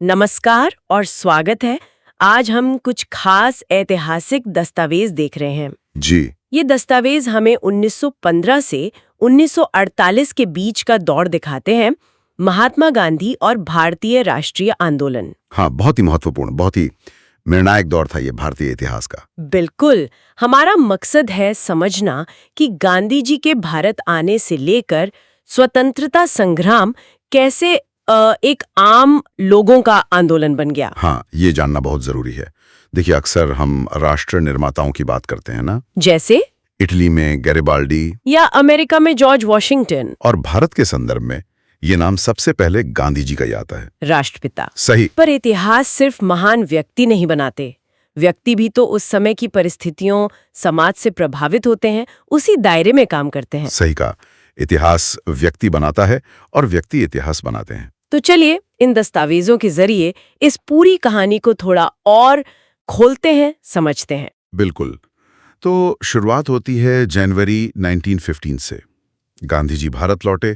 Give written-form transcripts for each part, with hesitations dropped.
नमस्कार और स्वागत है। आज हम कुछ खास ऐतिहासिक दस्तावेज देख रहे हैं। जी। ये दस्तावेज हमें 1915 से 1948 के बीच का दौर दिखाते हैं, महात्मा गांधी और भारतीय राष्ट्रीय आंदोलन। हाँ, बहुत ही महत्वपूर्ण, बहुत ही निर्णायक दौर था ये भारतीय इतिहास का। बिल्कुल। हमारा मकसद है समझना कि गांधी जी के भारत आने से लेकर स्वतंत्रता संग्राम कैसे एक आम लोगों का आंदोलन बन गया। हाँ, ये जानना बहुत जरूरी है। देखिए, अक्सर हम राष्ट्र निर्माताओं की बात करते हैं ना, जैसे इटली में गैरिबाल्डी या अमेरिका में जॉर्ज वॉशिंगटन, और भारत के संदर्भ में ये नाम सबसे पहले गांधी जी का ही आता है। राष्ट्रपिता। सही। पर इतिहास सिर्फ महान व्यक्ति नहीं बनाते। व्यक्ति भी तो उस समय की परिस्थितियों, समाज से प्रभावित होते हैं, उसी दायरे में काम करते हैं। सही कहा। इतिहास व्यक्ति बनाता है और व्यक्ति इतिहास बनाते हैं। तो चलिए इन दस्तावेजों के जरिए इस पूरी कहानी को थोड़ा और खोलते हैं, समझते हैं। बिल्कुल। तो शुरुआत होती है जनवरी 1915 से। गांधी जी भारत लौटे,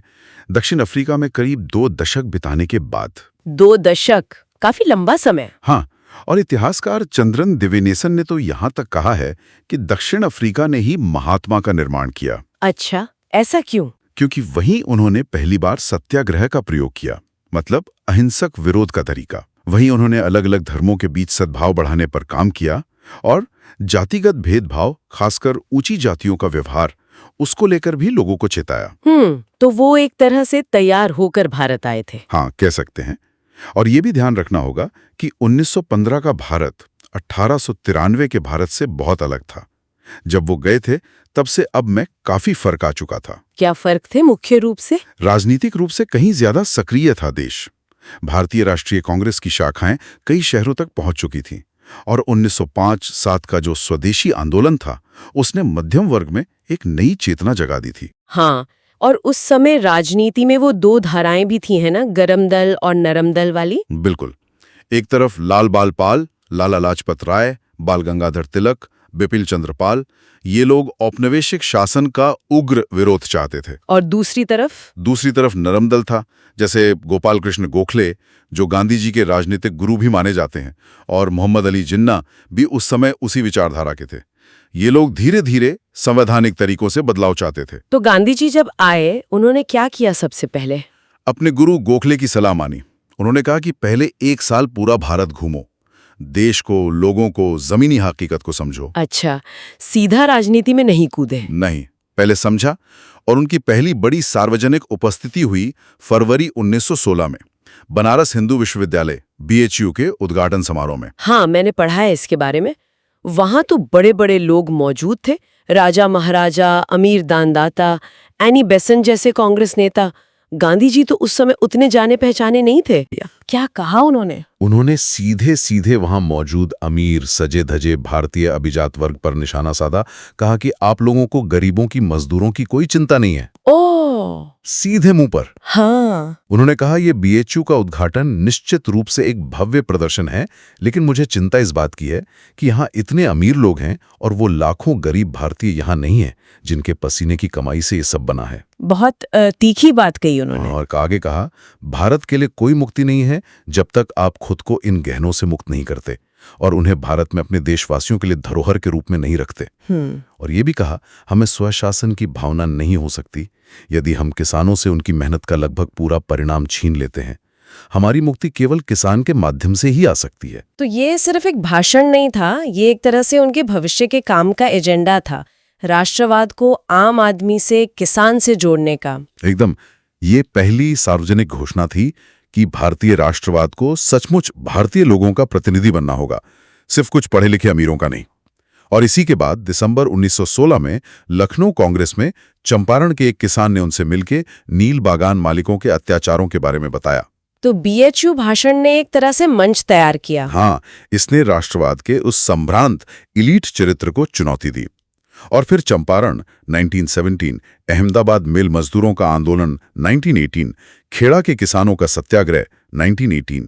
दक्षिण अफ्रीका में करीब 2 दशक बिताने के बाद। 2 दशक, काफी लंबा समय। हाँ, और इतिहासकार चंद्रन दिवेनेसन ने तो यहाँ तक कहा है कि दक्षिण अफ्रीका ने ही महात्मा का निर्माण किया। अच्छा, ऐसा क्यों? क्योंकि वहीं उन्होंने पहली बार सत्याग्रह का प्रयोग किया, मतलब अहिंसक विरोध का तरीका। वहीं उन्होंने अलग अलग धर्मों के बीच सद्भाव बढ़ाने पर काम किया और जातिगत भेदभाव, खासकर ऊंची जातियों का व्यवहार, उसको लेकर भी लोगों को चेताया। तो वो एक तरह से तैयार होकर भारत आए थे। हाँ, कह सकते हैं। और ये भी ध्यान रखना होगा कि 1915 का भारत 1893 के भारत से बहुत अलग था। जब वो गए थे तब से अब में काफी फर्क आ चुका था। क्या फर्क थे मुख्य रूप से? राजनीतिक रूप से कहीं ज्यादा सक्रिय था देश। भारतीय राष्ट्रीय कांग्रेस की शाखाएं कई शहरों तक पहुंच चुकी थीं और 1905-7 का जो स्वदेशी आंदोलन था, उसने मध्यम वर्ग में एक नई चेतना जगा दी थी। हाँ, और उस समय राजनीति में वो 2 धाराएं भी थी, है ना, गरम दल और नरम दल वाली। बिल्कुल। एक तरफ लाल बाल पाल, लाला लाजपत राय, बाल गंगाधर तिलक, बिपिन चंद्र पाल, ये लोग औपनिवेशिक शासन का उग्र विरोध चाहते थे। और दूसरी तरफ नरम दल था, जैसे गोपाल कृष्ण गोखले, जो गांधी जी के राजनीतिक गुरु भी माने जाते हैं, और मोहम्मद अली जिन्ना भी उस समय उसी विचारधारा के थे। ये लोग धीरे धीरे संवैधानिक तरीकों से बदलाव चाहते थे। तो गांधी जी जब आए, उन्होंने क्या किया? सबसे पहले अपने गुरु गोखले की सलाह मानी। उन्होंने कहा कि पहले 1 साल पूरा भारत घूमो, देश को, लोगों को, जमीनी हकीकत को समझो। अच्छा, सीधा राजनीति में नहीं कूदे? नहीं, पहले समझा। और उनकी पहली बड़ी सार्वजनिक उपस्थिति हुई फरवरी 1916 में बनारस हिंदू विश्वविद्यालय BHU के उद्घाटन समारोह में। हाँ, मैंने पढ़ा है इसके बारे में। वहां तो बड़े बड़े लोग मौजूद थे, राजा महाराजा, अमीर दानदाता, एनी बेसेंट जैसे कांग्रेस नेता। गांधी जी तो उस समय उतने जाने पहचाने नहीं थे। क्या कहा उन्होंने? उन्होंने सीधे सीधे वहां मौजूद अमीर सजे धजे भारतीय अभिजात वर्ग पर निशाना साधा। कहा कि आप लोगों को गरीबों की, मजदूरों की कोई चिंता नहीं है। ओह, सीधे मुंह पर। हाँ। उन्होंने कहा ये BHU का उद्घाटन निश्चित रूप से एक भव्य प्रदर्शन है, लेकिन मुझे चिंता इस बात की है कि यहाँ इतने अमीर लोग हैं और वो लाखों गरीब भारतीय यहाँ नहीं हैं जिनके पसीने की कमाई से ये सब बना है। बहुत तीखी बात कही उन्होंने। और आगे कहा, भारत के लिए कोई मुक्ति नहीं है जब तक आप खुद को इन गहनों से मुक्त नहीं करते और उन्हें भारत में अपने देशवासियों के लिए धरोहर के रूप में नहीं रखते। और ये भी कहा, हमें स्वशासन की भावना नहीं हो सकती यदि हम किसानों से उनकी मेहनत का लगभग पूरा परिणाम छीन लेते हैं। हमारी मुक्ति केवल किसान के माध्यम से ही आ सकती है। तो ये सिर्फ एक भाषण नहीं था, ये एक तरह से उनके भविष्य के काम का एजेंडा था, राष्ट्रवाद को आम आदमी से, किसान से जोड़ने का। एकदम। ये पहली सार्वजनिक घोषणा थी कि भारतीय राष्ट्रवाद को सचमुच भारतीय लोगों का प्रतिनिधि बनना होगा, सिर्फ कुछ पढ़े लिखे अमीरों का नहीं। और इसी के बाद दिसंबर 1916 में लखनऊ कांग्रेस में चंपारण के एक किसान ने उनसे मिलकर नील बागान मालिकों के अत्याचारों के बारे में बताया। तो BHU भाषण ने एक तरह से मंच तैयार किया। हाँ, इसने राष्ट्रवाद के उस संभ्रांत इलीट चरित्र को चुनौती दी। और फिर चंपारण 1917, अहमदाबाद मिल मजदूरों का आंदोलन 1918, खेड़ा के किसानों का सत्याग्रह 1918,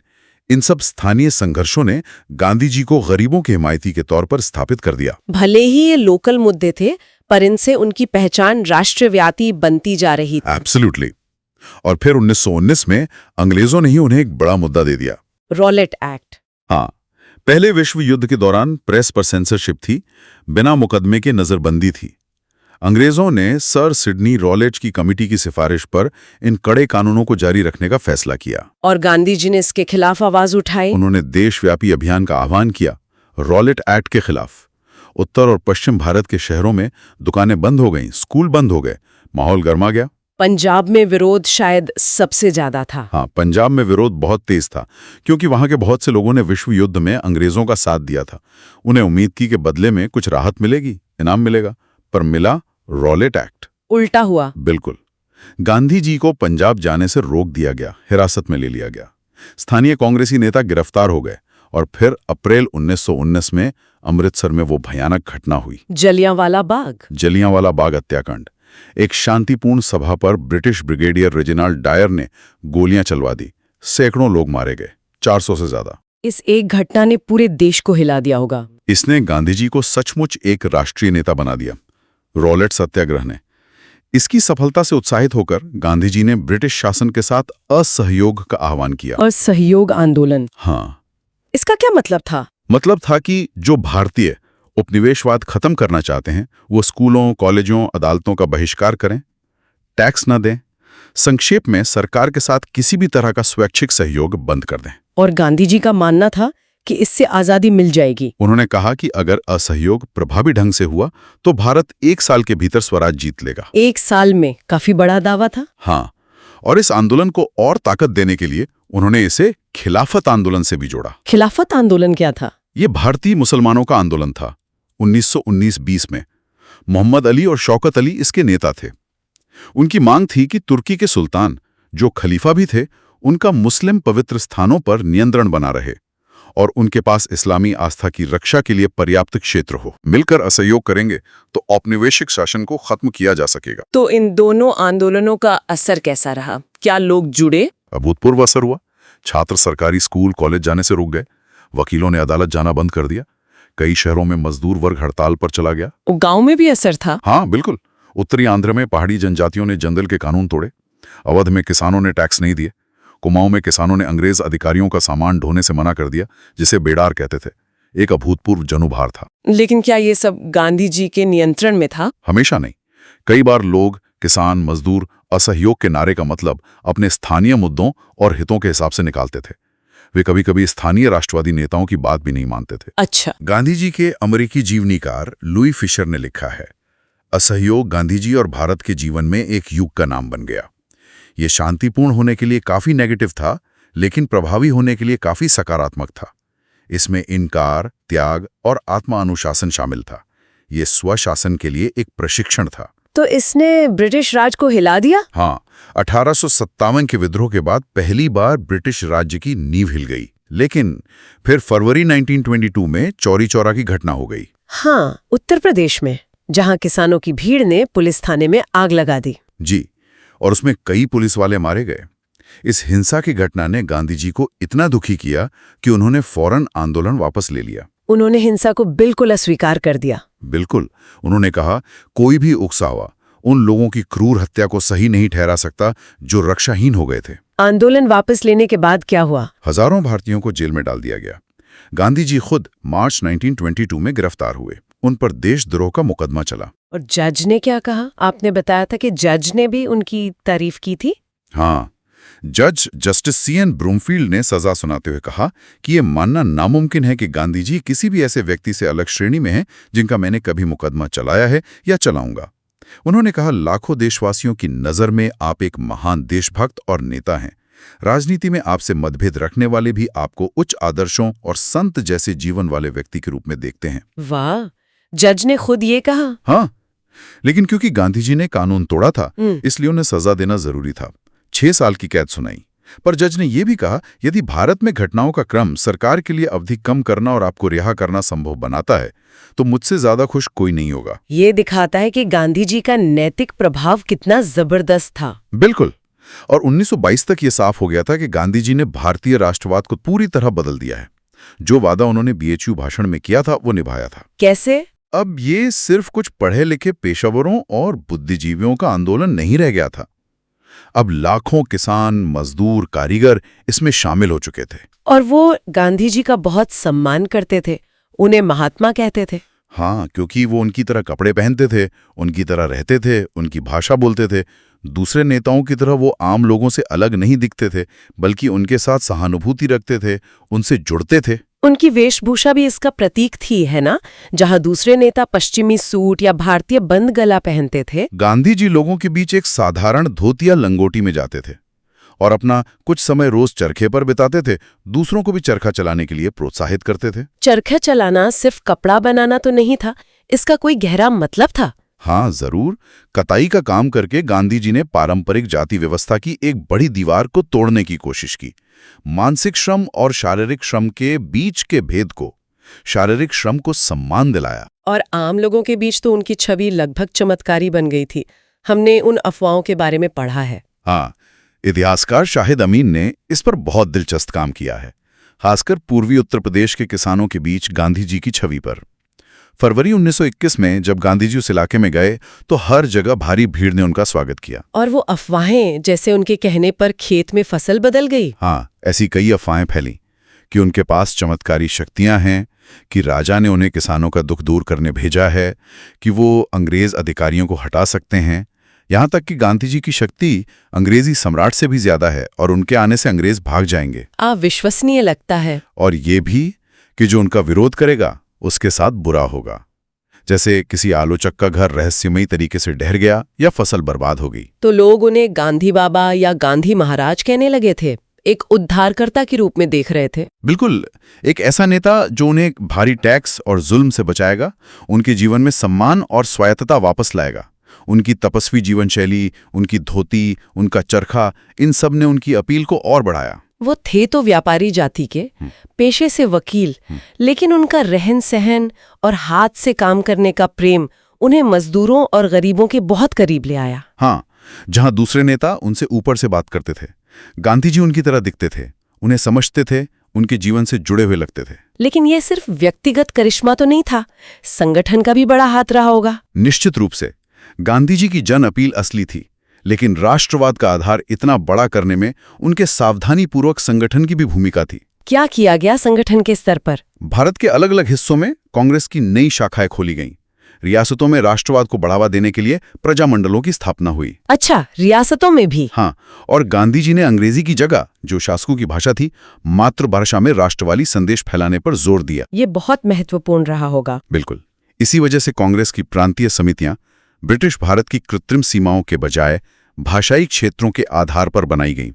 इन सब स्थानीय संघर्षों ने गांधी जी को गरीबों के हिमायती के तौर पर स्थापित कर दिया। भले ही ये लोकल मुद्दे थे, पर इनसे उनकी पहचान राष्ट्रव्यापी बनती जा रही थी। एब्सोल्युटली। और फिर 1919 में अंग्रेजों ने ही उन्हें एक बड़ा मुद्दा दे दिया, रॉलेट एक्ट। हाँ, पहले विश्व युद्ध के दौरान प्रेस पर सेंसरशिप थी, बिना मुकदमे के नजरबंदी थी। अंग्रेजों ने सर सिडनी रॉलेट की कमेटी की सिफारिश पर इन कड़े कानूनों को जारी रखने का फैसला किया। और गांधी जी ने इसके खिलाफ आवाज उठाई। उन्होंने देशव्यापी अभियान का आह्वान किया रॉलेट एक्ट के खिलाफ। उत्तर और पश्चिम भारत के शहरों में दुकानें बंद हो गईं, स्कूल बंद हो गए, माहौल गर्मा गया। पंजाब में विरोध शायद सबसे ज्यादा था। हाँ, पंजाब में विरोध बहुत तेज था, क्योंकि वहां के बहुत से लोगों ने विश्व युद्ध में अंग्रेजों का साथ दिया था। उन्हें उम्मीद की कि बदले में कुछ राहत मिलेगी, इनाम मिलेगा, पर मिला रॉलेट एक्ट। उल्टा हुआ। बिल्कुल। गांधी जी को पंजाब जाने से रोक दिया गया, हिरासत में ले लिया गया। स्थानीय कांग्रेसी नेता गिरफ्तार हो गए और फिर अप्रैल 1919 में अमृतसर में वो भयानक घटना हुई, जलियांवाला बाग। जलियांवाला बाग हत्याकांड। एक शांतिपूर्ण सभा पर ब्रिटिश ब्रिगेडियर रेजिनाल्ड डायर ने गोलियां चलवा दी, सैकड़ों लोग मारे गए, 400 से ज्यादा। इस एक घटना ने पूरे देश को हिला दिया होगा। इसने गांधी जी को सचमुच एक राष्ट्रीय नेता बना दिया। रॉलेट सत्याग्रह ने इसकी सफलता से उत्साहित होकर गांधी जी ने ब्रिटिश शासन के साथ असहयोग का आह्वान किया। असहयोग आंदोलन। हाँ, इसका क्या मतलब था? मतलब था कि जो भारतीय उपनिवेशवाद खत्म करना चाहते हैं वो स्कूलों, कॉलेजों, अदालतों का बहिष्कार करें, टैक्स न दें, संक्षेप में सरकार के साथ किसी भी तरह का स्वैच्छिक सहयोग बंद कर दें। और गांधी जी का मानना था कि इससे आजादी मिल जाएगी। उन्होंने कहा कि अगर असहयोग प्रभावी ढंग से हुआ तो भारत 1 साल के भीतर स्वराज जीत लेगा। 1 साल में काफी बड़ा दावा था। हाँ, और इस आंदोलन को और ताकत देने के लिए उन्होंने इसे खिलाफत आंदोलन से भी जोड़ा। खिलाफत आंदोलन क्या था? ये भारतीय मुसलमानों का आंदोलन था। 1919-20 में मोहम्मद अली और शौकत अली इसके नेता थे। उनकी मांग थी कि तुर्की के सुल्तान, जो खलीफा भी थे, उनका मुस्लिम पवित्र स्थानों पर नियंत्रण बना रहे और उनके पास इस्लामी आस्था की रक्षा के लिए पर्याप्त क्षेत्र हो। मिलकर असहयोग करेंगे तो औपनिवेशिक शासन को खत्म किया जा सकेगा। तो इन दोनों आंदोलनों का असर कैसा रहा? क्या लोग जुड़े? अभूतपूर्व असर हुआ। छात्र सरकारी स्कूल, कॉलेज जाने से रुक गए। वकीलों ने अदालत जाना बंद कर दिया। कई शहरों में मजदूर वर्ग हड़ताल पर चला गया। गांव में भी असर था? हाँ, बिल्कुल। उत्तरी आंध्र में पहाड़ी जनजातियों ने जंगल के कानून तोड़े। अवध में किसानों ने टैक्स नहीं दिए। कुमाऊं में किसानों ने अंग्रेज अधिकारियों का सामान ढोने से मना कर दिया, जिसे बेडार कहते थे। एक अभूतपूर्व जनउभार था। लेकिन क्या ये सब गांधी जी के नियंत्रण में था? हमेशा नहीं। कई बार लोग, किसान, मजदूर असहयोग के नारे का मतलब अपने स्थानीय मुद्दों और हितों के हिसाब से निकालते थे। वे कभी कभी स्थानीय राष्ट्रवादी नेताओं की बात भी नहीं मानते थे। अच्छा। गांधी जी के अमेरिकी जीवनीकार लुई फिशर ने लिखा है, असहयोग गांधी जी और भारत के जीवन में एक युग का नाम बन गया। ये शांतिपूर्ण होने के लिए काफी नेगेटिव था, लेकिन प्रभावी होने के लिए काफी सकारात्मक था। इसमें इनकार, त्याग और आत्मानुशासन शामिल था। ये स्वशासन के लिए एक प्रशिक्षण था। तो इसने ब्रिटिश राज को हिला दिया? हाँ, 1857 के विद्रोह के बाद पहली बार ब्रिटिश राज्य की नींव हिल गई। लेकिन फिर फरवरी 1922 में चौरी चौरा की घटना हो गई। हाँ, उत्तर प्रदेश में, जहां किसानों की भीड़ ने पुलिस थाने में आग लगा दी। जी, और उसमें कई पुलिस वाले मारे गए। इस हिंसा की घटना ने गांधी जी को इतना दुखी किया कि उन्होंने फौरन आंदोलन वापस ले लिया। उन्होंने हिंसा को बिल्कुल अस्वीकार कर दिया। बिल्कुल। उन्होंने कहा, कोई भी उकसावा उन लोगों की क्रूर हत्या को सही नहीं ठहरा सकता जो रक्षाहीन हो गए थे। आंदोलन वापस लेने के बाद क्या हुआ? हजारों भारतीयों को जेल में डाल दिया गया। गांधी जी खुद मार्च 1922 में गिरफ्तार हुए। उन पर देशद्रोह का मुकदमा चला। और जज ने क्या कहा? आपने बताया था कि जज ने भी उनकी तारीफ की थी। हाँ, जज जस्टिस C.N. ब्रूमफील्ड ने सजा सुनाते हुए कहा कि यह मानना नामुमकिन है कि गांधी जी किसी भी ऐसे व्यक्ति से अलग श्रेणी में हैं जिनका मैंने कभी मुकदमा चलाया है या चलाऊंगा। उन्होंने कहा, लाखों देशवासियों की नजर में आप एक महान देशभक्त और नेता हैं। राजनीति में आपसे मतभेद रखने वाले भी आपको उच्च आदर्शों और संत जैसे जीवन वाले व्यक्ति के रूप में देखते हैं। वाह, जज ने खुद ये कहा? हाँ, लेकिन क्योंकि गांधी जी ने कानून तोड़ा था, इसलिए उन्हें सजा देना जरूरी था। 6 साल की कैद सुनाई। पर जज ने यह भी कहा, यदि भारत में घटनाओं का क्रम सरकार के लिए अवधि कम करना और आपको रिहा करना संभव बनाता है, तो मुझसे ज्यादा खुश कोई नहीं होगा। ये दिखाता है कि गांधी जी का नैतिक प्रभाव कितना जबरदस्त था। बिल्कुल। और 1922 तक ये साफ हो गया था कि गांधी जी ने भारतीय राष्ट्रवाद को पूरी तरह बदल दिया है। जो वादा उन्होंने BHU भाषण में किया था, वो निभाया था। कैसे? अब ये सिर्फ कुछ पढ़े लिखे पेशेवरों और बुद्धिजीवियों का आंदोलन नहीं रह गया था। अब लाखों किसान, मजदूर, कारीगर इसमें शामिल हो चुके थे। और वो गांधी जी का बहुत सम्मान करते थे, उन्हें महात्मा कहते थे। हाँ, क्योंकि वो उनकी तरह कपड़े पहनते थे, उनकी तरह रहते थे, उनकी भाषा बोलते थे। दूसरे नेताओं की तरह वो आम लोगों से अलग नहीं दिखते थे, बल्कि उनके साथ सहानुभूति रखते थे, उनसे जुड़ते थे। उनकी वेशभूषा भी इसका प्रतीक थी, है ना? जहां दूसरे नेता पश्चिमी सूट या भारतीय बंद गला पहनते थे, गांधी जी लोगों के बीच एक साधारण धोती या लंगोटी में जाते थे और अपना कुछ समय रोज चरखे पर बिताते थे। दूसरों को भी चरखा चलाने के लिए प्रोत्साहित करते थे। चरखा चलाना सिर्फ कपड़ा बनाना तो नहीं था, इसका कोई गहरा मतलब था। हाँ, जरूर। कताई का काम करके गांधी जी ने पारंपरिक जाति व्यवस्था की एक बड़ी दीवार को तोड़ने की कोशिश की। मानसिक श्रम और शारीरिक श्रम के बीच के भेद को, शारीरिक श्रम को सम्मान दिलाया। और आम लोगों के बीच तो उनकी छवि लगभग चमत्कारी बन गई थी। हमने उन अफवाहों के बारे में पढ़ा है। हाँ, इतिहासकार शाहिद अमीन ने इस पर बहुत दिलचस्प काम किया है, खासकर पूर्वी उत्तर प्रदेश के किसानों के बीच गांधी जी की छवि पर। फरवरी 1921 में जब गांधी जी उस इलाके में गए तो हर जगह भारी भीड़ ने उनका स्वागत किया। और वो अफवाहें, जैसे उनके कहने पर खेत में फसल बदल गई। हाँ, ऐसी कई अफवाहें फैली कि उनके पास चमत्कारी शक्तियां हैं, कि राजा ने उन्हें किसानों का दुख दूर करने भेजा है, कि वो अंग्रेज अधिकारियों को हटा सकते हैं। यहाँ तक कि गांधी जी की शक्ति अंग्रेजी सम्राट से भी ज्यादा है और उनके आने से अंग्रेज भाग जाएंगे। अविश्वसनीय लगता है। और ये भी कि जो उनका विरोध करेगा उसके साथ बुरा होगा, जैसे किसी आलोचक का घर रहस्यमयी तरीके से ढह गया या फसल बर्बाद हो गई। तो लोग उन्हें गांधी बाबा या गांधी महाराज कहने लगे थे, एक उद्धारकर्ता के रूप में देख रहे थे। बिल्कुल, एक ऐसा नेता जो उन्हें भारी टैक्स और जुल्म से बचाएगा, उनके जीवन में सम्मान और स्वायत्तता वापस लाएगा। उनकी तपस्वी जीवन शैली, उनकी धोती, उनका चरखा, इन सब ने उनकी अपील को और बढ़ाया। वो थे तो व्यापारी जाति के, पेशे से वकील, लेकिन उनका रहन सहन और हाथ से काम करने का प्रेम उन्हें मजदूरों और गरीबों के बहुत करीब ले आया। हाँ, जहां दूसरे नेता उनसे ऊपर से बात करते थे, गांधी जी उनकी तरह दिखते थे, उन्हें समझते थे, उनके जीवन से जुड़े हुए लगते थे। लेकिन ये सिर्फ व्यक्तिगत करिश्मा तो नहीं था, संगठन का भी बड़ा हाथ रहा होगा। निश्चित रूप से गांधी जी की जन अपील असली थी, लेकिन राष्ट्रवाद का आधार इतना बड़ा करने में उनके सावधानीपूर्वक संगठन की भी भूमिका थी। क्या किया गया संगठन के स्तर पर? भारत के अलग अलग हिस्सों में कांग्रेस की नई शाखाएं खोली गईं। रियासतों में राष्ट्रवाद को बढ़ावा देने के लिए प्रजामंडलों की स्थापना हुई। अच्छा, रियासतों में भी? हाँ, और गांधी जी ने अंग्रेजी की जगह, जो शासकों की भाषा थी, मातृभाषा में राष्ट्रवादी संदेश फैलाने पर जोर दिया। ये बहुत महत्वपूर्ण रहा होगा। बिल्कुल। इसी वजह से कांग्रेस की प्रांतीय समितियां ब्रिटिश भारत की कृत्रिम सीमाओं के बजाय भाषाई क्षेत्रों के आधार पर बनाई गईं।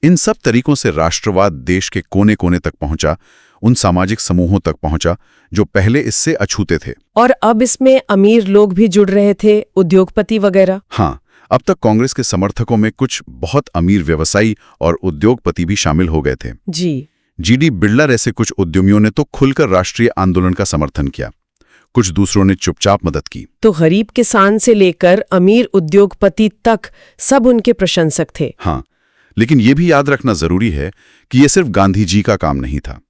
इन सब तरीकों से राष्ट्रवाद देश के कोने कोने तक पहुंचा, उन सामाजिक समूहों तक पहुंचा जो पहले इससे अछूते थे। और अब इसमें अमीर लोग भी जुड़ रहे थे, उद्योगपति वगैरह। हाँ, अब तक कांग्रेस के समर्थकों में कुछ बहुत अमीर व्यवसायी और उद्योगपति भी शामिल हो गए थे। जीडी बिड़ला जैसे कुछ उद्यमियों ने तो खुलकर राष्ट्रीय आंदोलन का समर्थन किया, कुछ दूसरों ने चुपचाप मदद की। तो गरीब किसान से लेकर अमीर उद्योगपति तक सब उनके प्रशंसक थे। हाँ, लेकिन ये भी याद रखना जरूरी है कि ये सिर्फ गांधी जी का काम नहीं था।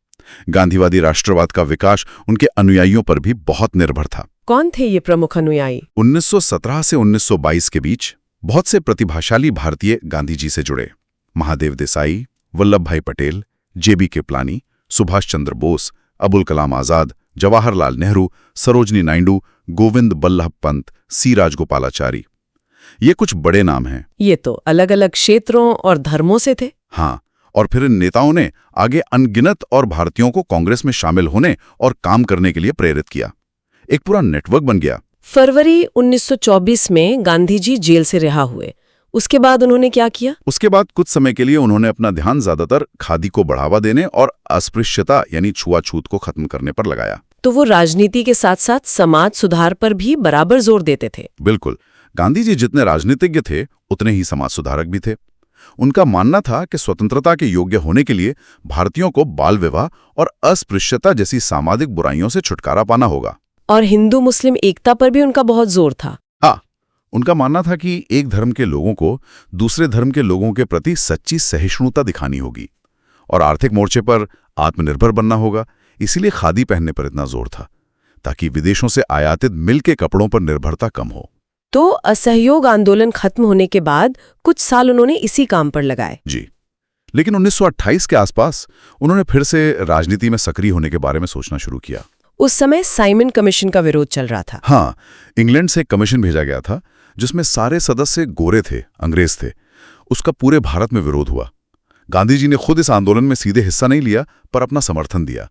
गांधीवादी राष्ट्रवाद का विकास उनके अनुयायियों पर भी बहुत निर्भर था। कौन थे ये प्रमुख अनुयायी? 1917 से 1922 के बीच बहुत से प्रतिभाशाली भारतीय गांधी जी से जुड़े। महादेव देसाई, वल्लभ भाई पटेल, जेबी कृपलानी, सुभाष चंद्र बोस, अबुल कलाम आजाद, जवाहरलाल नेहरू, सरोजनी नायडू, गोविंद बल्लभ पंत, सी राजगोपालाचारी, ये कुछ बड़े नाम हैं। ये तो अलग अलग क्षेत्रों और धर्मों से थे। हाँ, और फिर इन नेताओं ने आगे अनगिनत और भारतीयों को कांग्रेस में शामिल होने और काम करने के लिए प्रेरित किया। एक पूरा नेटवर्क बन गया। फरवरी 1924 में गांधी जी जेल से रिहा हुए। उसके बाद उन्होंने क्या किया? उसके बाद कुछ समय के लिए उन्होंने अपना ध्यान ज्यादातर खादी को बढ़ावा देने और अस्पृश्यता यानी छुआछूत को खत्म करने पर लगाया। तो वो राजनीति के साथ साथ समाज सुधार पर भी बराबर जोर देते थे। बिल्कुल, गांधी जी जितने राजनीतिज्ञ थे उतने ही समाज सुधारक भी थे। उनका मानना था कि स्वतंत्रता के योग्य होने के लिए भारतीयों को बाल विवाह और अस्पृश्यता जैसी सामाजिक बुराइयों से छुटकारा पाना होगा। और हिंदू मुस्लिम एकता पर भी उनका बहुत जोर था। हाँ, उनका मानना था कि एक धर्म के लोगों को दूसरे धर्म के लोगों के प्रति सच्ची सहिष्णुता दिखानी होगी और आर्थिक मोर्चे पर आत्मनिर्भर बनना होगा। इसीलिए खादी पहनने पर इतना जोर था, ताकि विदेशों से आयातित मिल के कपड़ों पर निर्भरता कम हो। तो असहयोग आंदोलन खत्म होने के बाद कुछ साल उन्होंने इसी काम पर लगाए। जी, लेकिन 1928 के आसपास उन्होंने फिर से राजनीति में सक्रिय होने के बारे में सोचना शुरू किया। उस समय साइमन कमीशन का विरोध चल रहा था। हाँ, इंग्लैंड से एक कमीशन भेजा गया था जिसमें सारे सदस्य गोरे थे, अंग्रेज थे। उसका पूरे भारत में विरोध हुआ। गांधी जी ने खुद इस आंदोलन में सीधे हिस्सा नहीं लिया, पर अपना समर्थन दिया।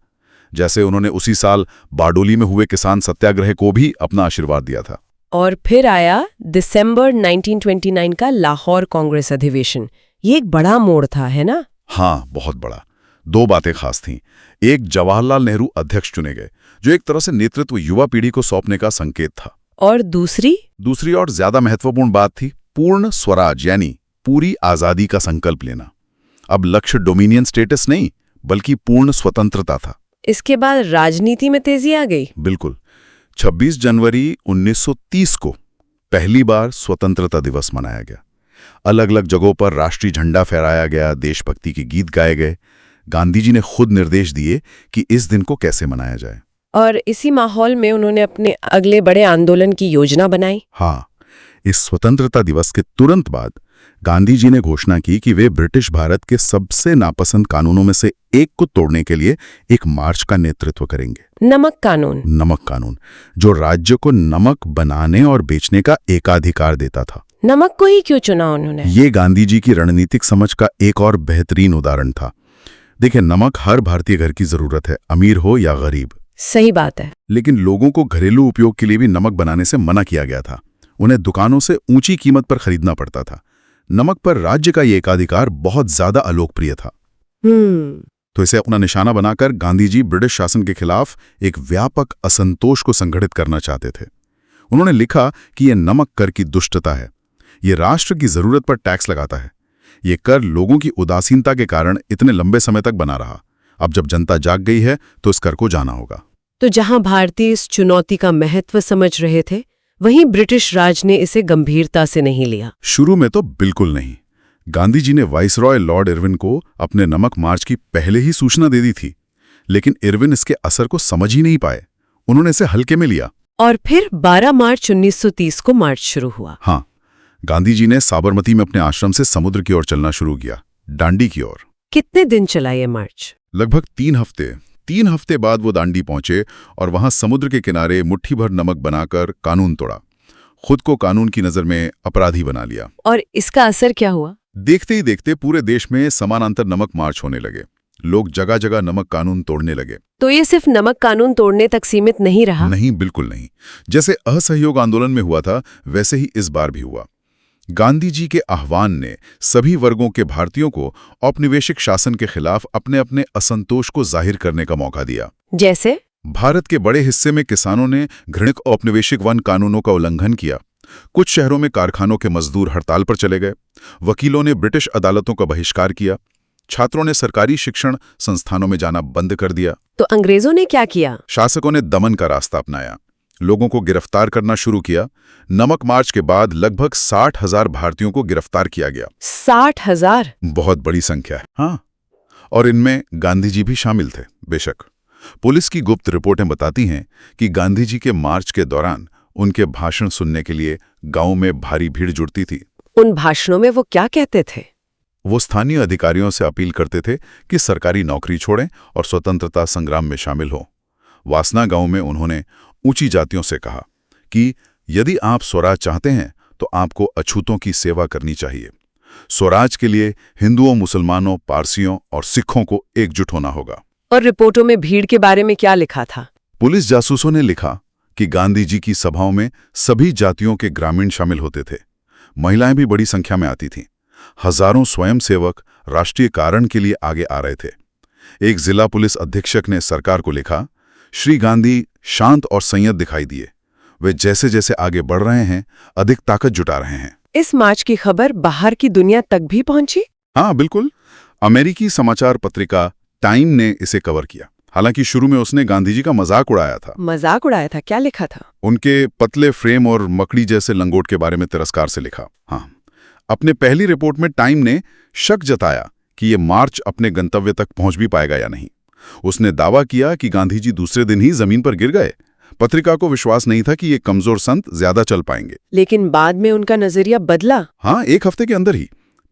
जैसे उन्होंने उसी साल बारडोली में हुए किसान सत्याग्रह को भी अपना आशीर्वाद दिया था। और फिर आया दिसंबर 1929 का लाहौर कांग्रेस अधिवेशन। ये एक बड़ा मोड़ था, है ना? हाँ, बहुत बड़ा। 2 बातें खास थीं। एक, जवाहरलाल नेहरू अध्यक्ष चुने गए, जो एक तरह से नेतृत्व युवा पीढ़ी को सौंपने का संकेत था। और दूसरी और ज्यादा महत्वपूर्ण बात थी पूर्ण स्वराज, यानी पूरी आजादी का संकल्प लेना। अब लक्ष्य डोमिनियन स्टेटस नहीं, बल्कि पूर्ण स्वतंत्रता था। इसके बाद राजनीति में तेजी आ गई। बिल्कुल। 26 जनवरी 1930 को पहली बार स्वतंत्रता दिवस मनाया गया। अलग अलग जगहों पर राष्ट्रीय झंडा फहराया गया, देशभक्ति के गीत गाए गए। गांधी जी ने खुद निर्देश दिए कि इस दिन को कैसे मनाया जाए। और इसी माहौल में उन्होंने अपने अगले बड़े आंदोलन की योजना बनाई। हाँ, इस स्वतंत्रता दिवस के तुरंत बाद गांधी जी ने घोषणा की कि वे ब्रिटिश भारत के सबसे नापसंद कानूनों में से एक को तोड़ने के लिए एक मार्च का नेतृत्व करेंगे। नमक कानून, जो राज्य को नमक बनाने और बेचने का एकाधिकार देता था। नमक को ही क्यों चुना उन्होंने? ये गांधी जी की रणनीतिक समझ का एक और बेहतरीन उदाहरण था। देखिए, नमक हर भारतीय घर की जरूरत है, अमीर हो या गरीब। सही बात है। लेकिन लोगों को घरेलू उपयोग के लिए भी नमक बनाने से मना किया गया था। उन्हें दुकानों से ऊंची कीमत पर खरीदना पड़ता था। नमक पर राज्य का ये एकाधिकार बहुत ज्यादा अलोकप्रिय था। तो इसे अपना निशाना बनाकर गांधी जी ब्रिटिश शासन के खिलाफ एक व्यापक असंतोष को संगठित करना चाहते थे। उन्होंने लिखा कि यह नमक कर की दुष्टता है। ये राष्ट्र की जरूरत पर टैक्स लगाता है। ये कर लोगों की उदासीनता के कारण इतने लंबे समय तक बना रहा। अब जब जनता जाग गई है तो इस कर को जाना होगा। तो जहां भारतीय इस चुनौती का महत्व समझ रहे थे, वहीं ब्रिटिश राज ने इसे गंभीरता से नहीं लिया। शुरू में तो बिल्कुल नहीं। गांधी जी ने वाइसरॉय लॉर्ड इरविन को अपने नमक मार्च की पहले ही सूचना दे दी थी, लेकिन इरविन इसके असर को समझ ही नहीं पाए। उन्होंने इसे हल्के में लिया। और फिर 12 मार्च 1930 को मार्च शुरू हुआ। हाँ, गांधी जी ने साबरमती में अपने आश्रम से समुद्र की ओर चलना शुरू किया, दांडी की ओर। कितने दिन चला ये मार्च? लगभग 3 हफ्ते। 3 हफ्ते बाद वो दांडी पहुंचे और वहां समुद्र के किनारे मुट्ठी भर नमक बनाकर कानून तोड़ा। खुद को कानून की नजर में अपराधी बना लिया। और इसका असर क्या हुआ? देखते ही देखते पूरे देश में समानांतर नमक मार्च होने लगे। लोग जगह जगह नमक कानून तोड़ने लगे। तो ये सिर्फ नमक कानून तोड़ने तक सीमित नहीं रहा? नहीं, बिल्कुल नहीं। जैसे असहयोग आंदोलन में हुआ था, वैसे ही इस बार भी हुआ। गांधी जी के आह्वान ने सभी वर्गों के भारतीयों को औपनिवेशिक शासन के खिलाफ अपने अपने असंतोष को जाहिर करने का मौका दिया। जैसे? भारत के बड़े हिस्से में किसानों ने घृणित औपनिवेशिक वन कानूनों का उल्लंघन किया। कुछ शहरों में कारखानों के मजदूर हड़ताल पर चले गए। वकीलों ने ब्रिटिश अदालतों का बहिष्कार किया। छात्रों ने सरकारी शिक्षण संस्थानों में जाना बंद कर दिया। तो अंग्रेजों ने क्या किया? शासकों ने दमन का रास्ता अपनाया, लोगों को गिरफ्तार करना शुरू किया। नमक मार्च के बाद लगभग 60,000 भारतीयों को गिरफ्तार किया गया। 60,000? बहुत बड़ी संख्या है। हाँ, और इनमें गांधी जी भी शामिल थे। बेशक, पुलिस की गुप्त रिपोर्टें बताती हैं कि गांधी जी के मार्च के दौरान उनके भाषण सुनने के लिए गांव में भारी भीड़ जुटती थी। उन भाषणों में वो क्या कहते थे? वो स्थानीय अधिकारियों से अपील करते थे कि सरकारी नौकरी छोड़ें और स्वतंत्रता संग्राम में शामिल हों। वासना गांव में उन्होंने ऊंची जातियों से कहा कि यदि आप स्वराज चाहते हैं तो आपको अछूतों की सेवा करनी चाहिए। स्वराज के लिए हिंदुओं, मुसलमानों, पारसियों और सिखों को एकजुट होना होगा। और रिपोर्टों में भीड़ के बारे में क्या लिखा था? पुलिस जासूसों ने लिखा कि गांधी जी की सभाओं में सभी जातियों के ग्रामीण शामिल होते थे। महिलाएं भी बड़ी संख्या में आती थीं। हजारों स्वयंसेवक राष्ट्रीय कारण के लिए आगे आ रहे थे। एक जिला पुलिस अधीक्षक ने सरकार को लिखा, श्री गांधी शांत और संयत दिखाई दिए। वे जैसे जैसे आगे बढ़ रहे हैं, अधिक ताकत जुटा रहे हैं। इस मार्च की खबर बाहर की दुनिया तक भी पहुंची? हाँ, बिल्कुल। अमेरिकी समाचार पत्रिका टाइम ने इसे कवर किया। हालांकि शुरू में उसने गांधी जी का मजाक उड़ाया था। मजाक उड़ाया था? क्या लिखा था? उनके पतले फ्रेम और मकड़ी जैसे लंगोट के बारे में तिरस्कार से लिखा। हाँ, अपने पहली रिपोर्ट में टाइम ने शक जताया कि ये मार्च अपने गंतव्य तक पहुंच भी पाएगा या नहीं। उसने दावा किया कि गांधी जी दूसरे दिन ही जमीन पर गिर गए, पत्रिका को विश्वास नहीं था कि ये कमजोर संत ज्यादा चल पाएंगे। लेकिन बाद में उनका नजरिया बदला। हाँ, एक हफ्ते के अंदर ही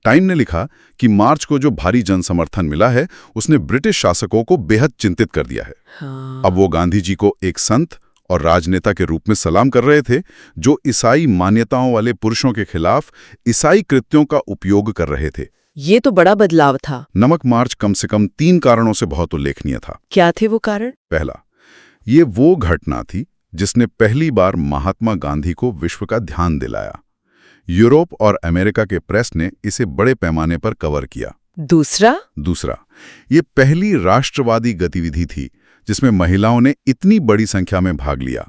टाइम ने लिखा कि मार्च को जो भारी जन समर्थन मिला है उसने ब्रिटिश शासकों को बेहद चिंतित कर दिया है। हाँ। अब वो गांधी जी को एक संत और राजनेता के रूप में सलाम कर रहे थे जो ईसाई मान्यताओं वाले पुरुषों के खिलाफ ईसाई कृत्यों का उपयोग कर रहे थे। ये तो बड़ा बदलाव था। नमक मार्च कम से कम 3 कारणों से बहुत उल्लेखनीय था। क्या थे वो कारण? पहला, ये वो घटना थी जिसने पहली बार महात्मा गांधी को विश्व का ध्यान दिलाया। यूरोप और अमेरिका के प्रेस ने इसे बड़े पैमाने पर कवर किया। दूसरा, ये पहली राष्ट्रवादी गतिविधि थी जिसमें महिलाओं ने इतनी बड़ी संख्या में भाग लिया।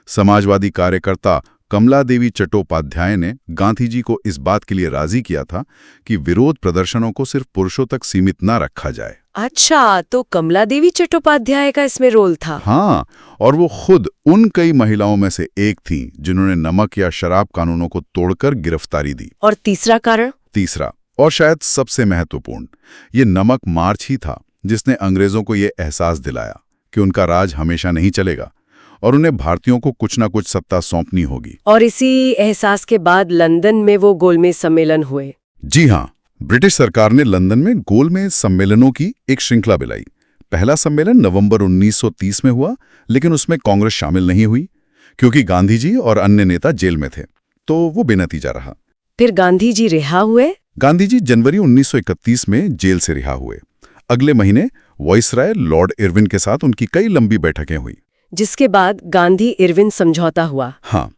समाजवादी कार्यकर्ता कमला देवी चट्टोपाध्याय ने गांधी जी को इस बात के लिए राजी किया था कि विरोध प्रदर्शनों को सिर्फ पुरुषों तक सीमित न रखा जाए। अच्छा, तो कमला देवी चट्टोपाध्याय का इसमें रोल था। हाँ, और वो खुद उन कई महिलाओं में से एक थीं जिन्होंने नमक या शराब कानूनों को तोड़कर गिरफ्तारी दी। और तीसरा कारण? तीसरा, और शायद सबसे महत्वपूर्ण, ये नमक मार्च ही था जिसने अंग्रेजों को ये एहसास दिलाया कि उनका राज हमेशा नहीं चलेगा और उन्हें भारतीयों को कुछ ना कुछ सत्ता सौंपनी होगी। और इसी एहसास के बाद लंदन में वो गोलमेज सम्मेलन हुए। जी हाँ, ब्रिटिश सरकार ने लंदन में गोलमेज सम्मेलनों की एक श्रृंखला बुलाई। पहला सम्मेलन नवंबर 1930 में हुआ, लेकिन उसमें कांग्रेस शामिल नहीं हुई क्योंकि गांधी जी और अन्य नेता जेल में थे, तो वो बेनतीजा रहा। फिर गांधी जी रिहा हुए? गांधी जी जनवरी 1931 में जेल से रिहा हुए। अगले महीने वाइसराय लॉर्ड इरविन के साथ उनकी कई लंबी बैठकें हुई, जिसके बाद गांधी इरविन समझौता हुआ। हाँ,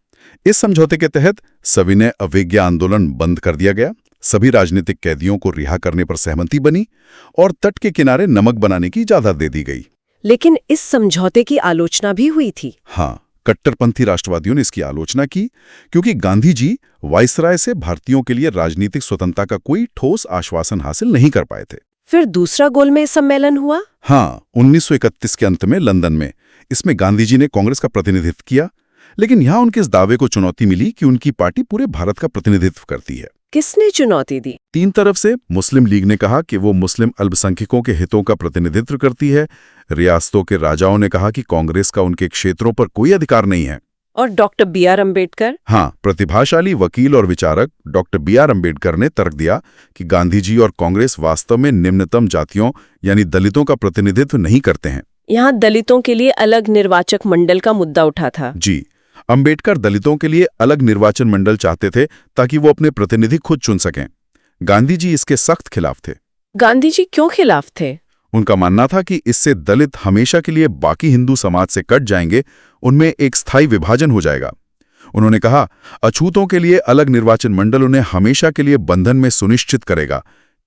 इस समझौते के तहत सविनय अवज्ञा आंदोलन बंद कर दिया गया, सभी राजनीतिक कैदियों को रिहा करने पर सहमति बनी और तट के किनारे नमक बनाने की इजाजत दे दी गई। लेकिन इस समझौते की आलोचना भी हुई थी। हाँ, कट्टरपंथी राष्ट्रवादियों ने इसकी आलोचना की क्योंकि गांधी जी वाइसराय से भारतीयों के लिए राजनीतिक स्वतंत्रता का कोई ठोस आश्वासन हासिल नहीं कर पाए थे। फिर दूसरा गोलमेज सम्मेलन हुआ? हाँ, 1931 के अंत में लंदन में। इसमें गांधी जी ने कांग्रेस का प्रतिनिधित्व किया, लेकिन यहाँ उनके इस दावे को चुनौती मिली कि उनकी पार्टी पूरे भारत का प्रतिनिधित्व करती है। किसने चुनौती दी? 3 तरफ से। मुस्लिम लीग ने कहा कि वो मुस्लिम अल्पसंख्यकों के हितों का प्रतिनिधित्व करती है। रियासतों के राजाओं ने कहा कि कांग्रेस का उनके क्षेत्रों पर कोई अधिकार नहीं है। और डॉक्टर B.R. अम्बेडकर? हाँ, प्रतिभाशाली वकील और विचारक डॉक्टर B.R. अम्बेडकर ने तर्क दिया कि गांधी जी और कांग्रेस वास्तव में निम्नतम जातियों यानी दलितों का प्रतिनिधित्व नहीं करते हैं। यहाँ दलितों के लिए अलग निर्वाचक मंडल का मुद्दा उठा था। जी, अम्बेडकर दलितों के लिए अलग निर्वाचन मंडल चाहते थे ताकि वो अपने प्रतिनिधि खुद चुन सकें। गांधी जी इसके सख्त खिलाफ थे। गांधी जी क्यों खिलाफ थे? उनका मानना था कि इससे दलित हमेशा के लिए बाकी हिंदू समाज से कट जाएंगे, उनमें एक स्थायी विभाजन हो जाएगा। उन्होंने कहा, अछूतों के लिए अलग निर्वाचन मंडल उन्हें हमेशा के लिए बंधन में सुनिश्चित करेगा।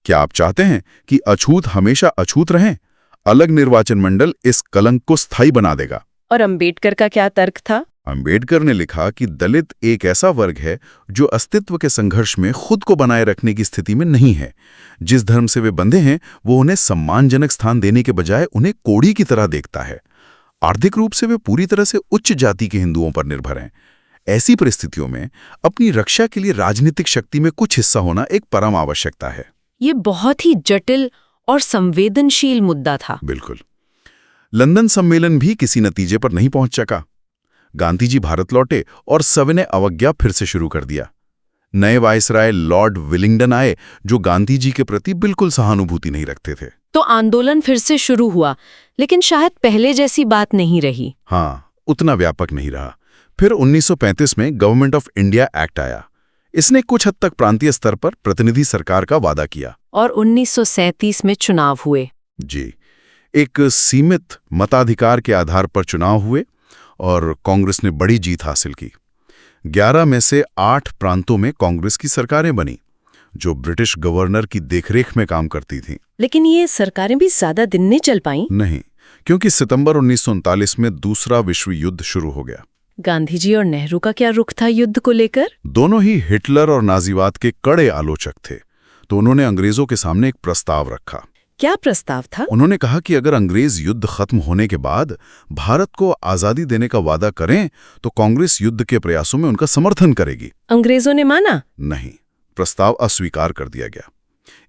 क्या आप चाहते हैं कि अछूत हमेशा अछूत रहें? अलग निर्वाचन मंडल इस कलंक को स्थायी बना देगा। और अम्बेडकर का क्या तर्क था? अम्बेडकर ने लिखा कि दलित एक ऐसा वर्ग है जो अस्तित्व के संघर्ष में खुद को बनाए रखने की स्थिति में नहीं है। जिस धर्म से वे बंधे हैं वो उन्हें सम्मानजनक स्थान देने के बजाय उन्हें कोड़ी की तरह देखता है। आर्थिक रूप से वे पूरी तरह से उच्च जाति के हिंदुओं पर निर्भर हैं। ऐसी परिस्थितियों में अपनी रक्षा के लिए राजनीतिक शक्ति में कुछ हिस्सा होना एक परम आवश्यकता है। ये बहुत ही जटिल और संवेदनशील मुद्दा था। बिल्कुल। लंदन सम्मेलन भी किसी नतीजे पर नहीं पहुंच सका। गांधी जी भारत लौटे और सविनय अवज्ञा फिर से शुरू कर दिया। नए वायसराय लॉर्ड विलिंगडन आए जो गांधी जी के प्रति बिल्कुल सहानुभूति नहीं रखते थे। तो आंदोलन फिर से शुरू हुआ, लेकिन शायद पहले जैसी बात नहीं रही। हाँ, उतना व्यापक नहीं रहा। फिर 1935 में गवर्नमेंट ऑफ इंडिया एक्ट आया। इसने कुछ हद तक प्रांतीय स्तर पर प्रतिनिधि सरकार का वादा किया। और 1937 में चुनाव हुए। जी, एक सीमित मताधिकार के आधार पर चुनाव हुए और कांग्रेस ने बड़ी जीत हासिल की। 11 में से 8 प्रांतों में कांग्रेस की सरकारें बनी जो ब्रिटिश गवर्नर की देखरेख में काम करती थीं। लेकिन ये सरकारें भी ज्यादा दिन नहीं चल पाईं। नहीं, क्योंकि सितंबर 1939 में दूसरा विश्व युद्ध शुरू हो गया। गांधी जी और नेहरू का क्या रुख था युद्ध को लेकर? दोनों ही हिटलर और नाजीवाद के कड़े आलोचक थे, तो उन्होंने अंग्रेजों के सामने एक प्रस्ताव रखा। क्या प्रस्ताव था? उन्होंने कहा कि अगर अंग्रेज युद्ध खत्म होने के बाद भारत को आजादी देने का वादा करें तो कांग्रेस युद्ध के प्रयासों में उनका समर्थन करेगी। अंग्रेजों ने माना? नहीं, प्रस्ताव अस्वीकार कर दिया गया।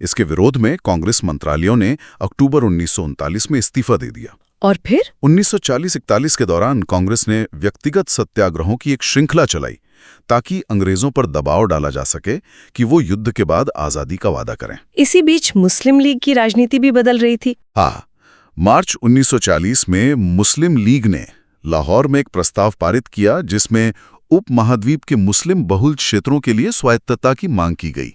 इसके विरोध में कांग्रेस मंत्रालयों ने अक्टूबर 1939 में इस्तीफा दे दिया। और फिर 1940-41 के दौरान कांग्रेस ने व्यक्तिगत सत्याग्रहों की एक श्रृंखला चलाई ताकि अंग्रेजों पर दबाव डाला जा सके कि वो युद्ध के बाद आजादी का वादा करें। इसी बीच मुस्लिम लीग की राजनीति भी बदल रही थी। हाँ, मार्च 1940 में मुस्लिम लीग ने लाहौर में एक प्रस्ताव पारित किया जिसमें उपमहाद्वीप के मुस्लिम बहुल क्षेत्रों के लिए स्वायत्तता की मांग की गई।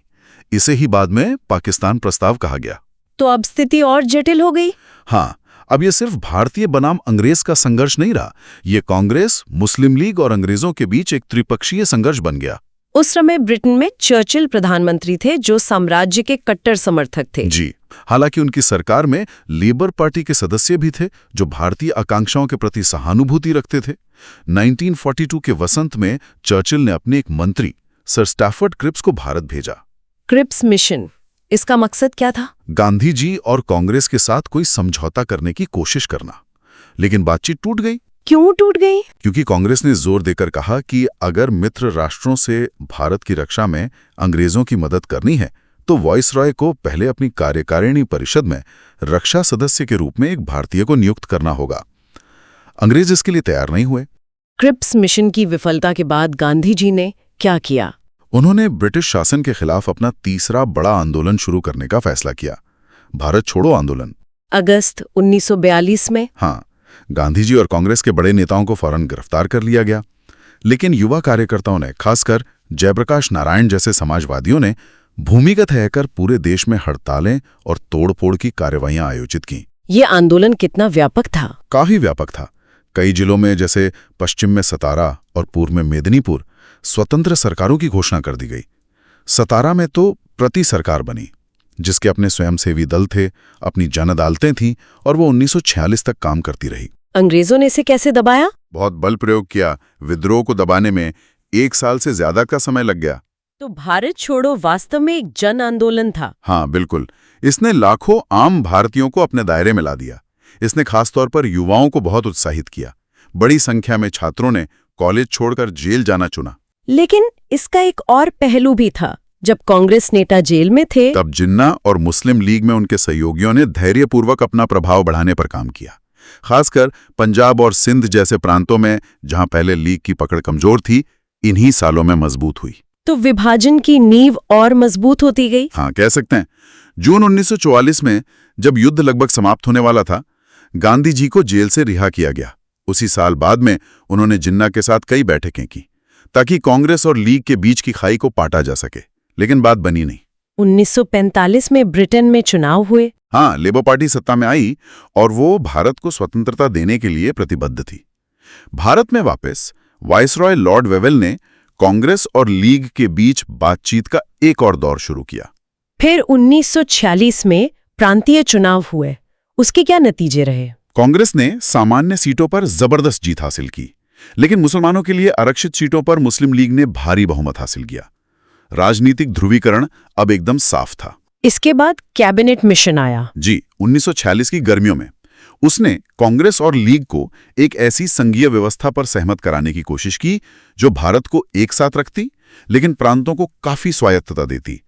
इसे ही बाद में पाकिस्तान प्रस्ताव कहा गया। तो अब स्थिति और जटिल हो गई। हाँ, अब ये सिर्फ भारतीय बनाम अंग्रेज का संघर्ष नहीं रहा, ये कांग्रेस, मुस्लिम लीग और अंग्रेजों के बीच एक त्रिपक्षीय संघर्ष बन गया। उस समय ब्रिटेन में चर्चिल प्रधानमंत्री थे जो साम्राज्य के कट्टर समर्थक थे। जी, हालांकि उनकी सरकार में लेबर पार्टी के सदस्य भी थे जो भारतीय आकांक्षाओं के प्रति सहानुभूति रखते थे। 1942 के वसंत में चर्चिल ने अपने एक मंत्री सर स्टैफर्ड क्रिप्स को भारत भेजा। क्रिप्स मिशन, इसका मकसद क्या था? गांधी जी और कांग्रेस के साथ कोई समझौता करने की कोशिश करना, लेकिन बातचीत टूट गई। क्यों टूट गई? क्योंकि कांग्रेस ने जोर देकर कहा कि अगर मित्र राष्ट्रों से भारत की रक्षा में अंग्रेजों की मदद करनी है तो वायसरॉय को पहले अपनी कार्यकारिणी परिषद में रक्षा सदस्य के रूप में एक भारतीय को नियुक्त करना होगा। अंग्रेज इसके लिए तैयार नहीं हुए। क्रिप्स मिशन की विफलता के बाद गांधी जी ने क्या किया? उन्होंने ब्रिटिश शासन के खिलाफ अपना तीसरा बड़ा आंदोलन शुरू करने का फैसला किया, भारत छोड़ो आंदोलन। अगस्त 1942 में? हाँ, गांधी जी और कांग्रेस के बड़े नेताओं को फौरन गिरफ्तार कर लिया गया, लेकिन युवा कार्यकर्ताओं ने, खासकर जयप्रकाश नारायण जैसे समाजवादियों ने भूमिगत रहकर पूरे देश में हड़तालें और तोड़फोड़ की कार्रवाइयां आयोजित की। ये आंदोलन कितना व्यापक था? काफी व्यापक था। कई जिलों में जैसे पश्चिम में सतारा और पूर्व में मेदिनीपुर स्वतंत्र सरकारों की घोषणा कर दी गई। सतारा में तो प्रति सरकार बनी जिसके अपने स्वयंसेवी दल थे, अपनी जन अदालतें थीं और वो 1946 तक काम करती रही। अंग्रेजों ने इसे कैसे दबाया? बहुत बल प्रयोग किया। विद्रोह को दबाने में 1 साल से ज्यादा का समय लग गया। तो भारत छोड़ो वास्तव में एक जन आंदोलन था। हाँ, बिल्कुल। इसने लाखों आम भारतीयों को अपने दायरे में ला दिया। इसने खासतौर पर युवाओं को बहुत उत्साहित किया। बड़ी संख्या में छात्रों ने कॉलेज छोड़कर जेल जाना चुना। लेकिन इसका एक और पहलू भी था। जब कांग्रेस नेता जेल में थे तब जिन्ना और मुस्लिम लीग में उनके सहयोगियों ने धैर्यपूर्वक अपना प्रभाव बढ़ाने पर काम किया। खासकर पंजाब और सिंध जैसे प्रांतों में जहां पहले लीग की पकड़ कमजोर थी, इन्हीं सालों में मजबूत हुई। तो विभाजन की नींव और मजबूत होती गई। हाँ, कह सकते हैं। जून 1944 में जब युद्ध लगभग समाप्त होने वाला था, गांधी जी को जेल से रिहा किया गया। उसी साल बाद में उन्होंने जिन्ना के साथ कई बैठकें की ताकि कांग्रेस और लीग के बीच की खाई को पाटा जा सके, लेकिन बात बनी नहीं। 1945 में ब्रिटेन में चुनाव हुए। हाँ, लेबर पार्टी सत्ता में आई और वो भारत को स्वतंत्रता देने के लिए प्रतिबद्ध थी। भारत में वापस वायसरॉय लॉर्ड वेवेल ने कांग्रेस और लीग के बीच बातचीत का एक और दौर शुरू किया। फिर 1946 में प्रांतीय चुनाव हुए। उसके क्या नतीजे रहे? कांग्रेस ने सामान्य सीटों पर जबरदस्त जीत हासिल की, लेकिन मुसलमानों के लिए आरक्षित सीटों पर मुस्लिम लीग ने भारी बहुमत हासिल किया। राजनीतिक ध्रुवीकरण अब एकदम साफ था। इसके बाद कैबिनेट मिशन आया। जी, 1946 की गर्मियों में उसने कांग्रेस और लीग को एक ऐसी संघीय व्यवस्था पर सहमत कराने की कोशिश की जो भारत को एक साथ रखती लेकिन प्रांतों को काफी स्वायत्तता देती।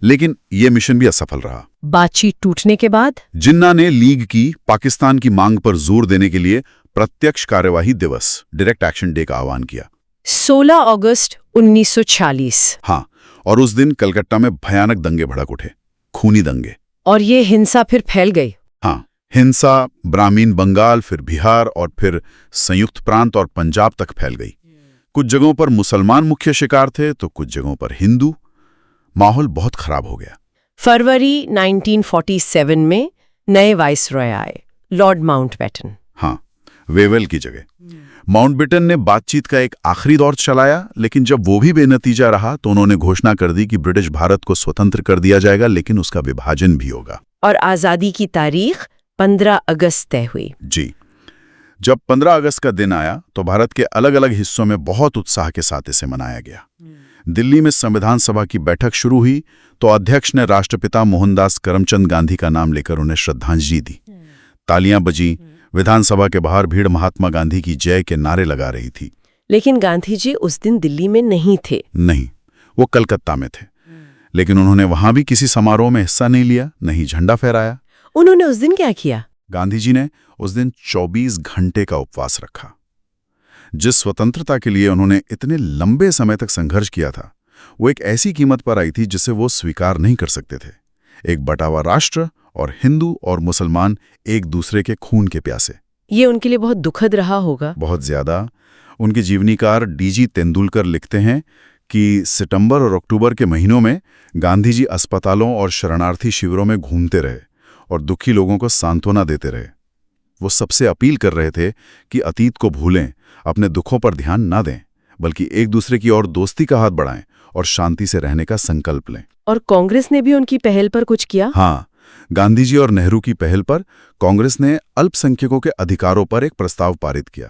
लेकिन यह मिशन भी असफल रहा। बातचीत टूटने के बाद जिन्ना ने लीग की पाकिस्तान की मांग पर जोर देने के लिए प्रत्यक्ष कार्यवाही दिवस, डायरेक्ट एक्शन डे का आह्वान किया। 16 अगस्त 1946। हाँ, और उस दिन कलकत्ता में भयानक दंगे भड़क उठे, खूनी दंगे। और ये हिंसा फिर फैल गई। हाँ, हिंसा ग्रामीण बंगाल, फिर बिहार और फिर संयुक्त प्रांत और पंजाब तक फैल गई। कुछ जगहों पर मुसलमान मुख्य शिकार थे तो कुछ जगहों पर हिंदू। माहौल बहुत खराब हो गया। फरवरी 1947 में नए वाइसरॉय आए, लॉर्ड माउंटबेटन। हाँ, वेवेल की जगह। माउंटबेटन ने बातचीत का एक आखिरी दौर चलाया, लेकिन जब वो भी बेनतीजा रहा तो उन्होंने घोषणा कर दी कि ब्रिटिश भारत को स्वतंत्र कर दिया जाएगा, लेकिन उसका विभाजन भी होगा। और आज़ादी की तारीख 15 अगस्त तय हुई। जी, जब 15 अगस्त का दिन आया तो भारत के अलग अलग हिस्सों में बहुत उत्साह के साथ इसे मनाया गया। दिल्ली में संविधान सभा की बैठक शुरू हुई तो अध्यक्ष ने राष्ट्रपिता मोहनदास करमचंद गांधी का नाम लेकर उन्हें श्रद्धांजलि दी। तालियां बजी। विधानसभा के बाहर भीड़ महात्मा गांधी की जय के नारे लगा रही थी। लेकिन गांधी जी उस दिन दिल्ली में नहीं थे। नहीं, वो कलकत्ता में थे। लेकिन उन्होंने वहां भी किसी समारोह में हिस्सा नहीं लिया, नहीं झंडा फहराया। उन्होंने उस दिन क्या किया? गांधी जी ने उस दिन 24 घंटे का उपवास रखा। जिस स्वतंत्रता के लिए उन्होंने इतने लंबे समय तक संघर्ष किया था, वो एक ऐसी कीमत पर आई थी जिसे वो स्वीकार नहीं कर सकते थे। एक बटा हुआ राष्ट्र और हिंदू और मुसलमान एक दूसरे के खून के प्यासे। ये उनके लिए बहुत दुखद रहा होगा। बहुत ज्यादा। उनके जीवनीकार डीजी तेंदुलकर लिखते हैं कि सितंबर और अक्टूबर के महीनों में गांधी जी अस्पतालों और शरणार्थी शिविरों में घूमते रहे और दुखी लोगों को सांत्वना देते रहे। वो सबसे अपील कर रहे थे कि अतीत को भूलें, अपने दुखों पर ध्यान ना दें, बल्कि एक दूसरे की ओर दोस्ती का हाथ बढ़ाएं और शांति से रहने का संकल्प लें। और कांग्रेस ने भी उनकी पहल पर कुछ किया? हाँ, गांधी जी और नेहरू की पहल पर कांग्रेस ने अल्पसंख्यकों के अधिकारों पर एक प्रस्ताव पारित किया।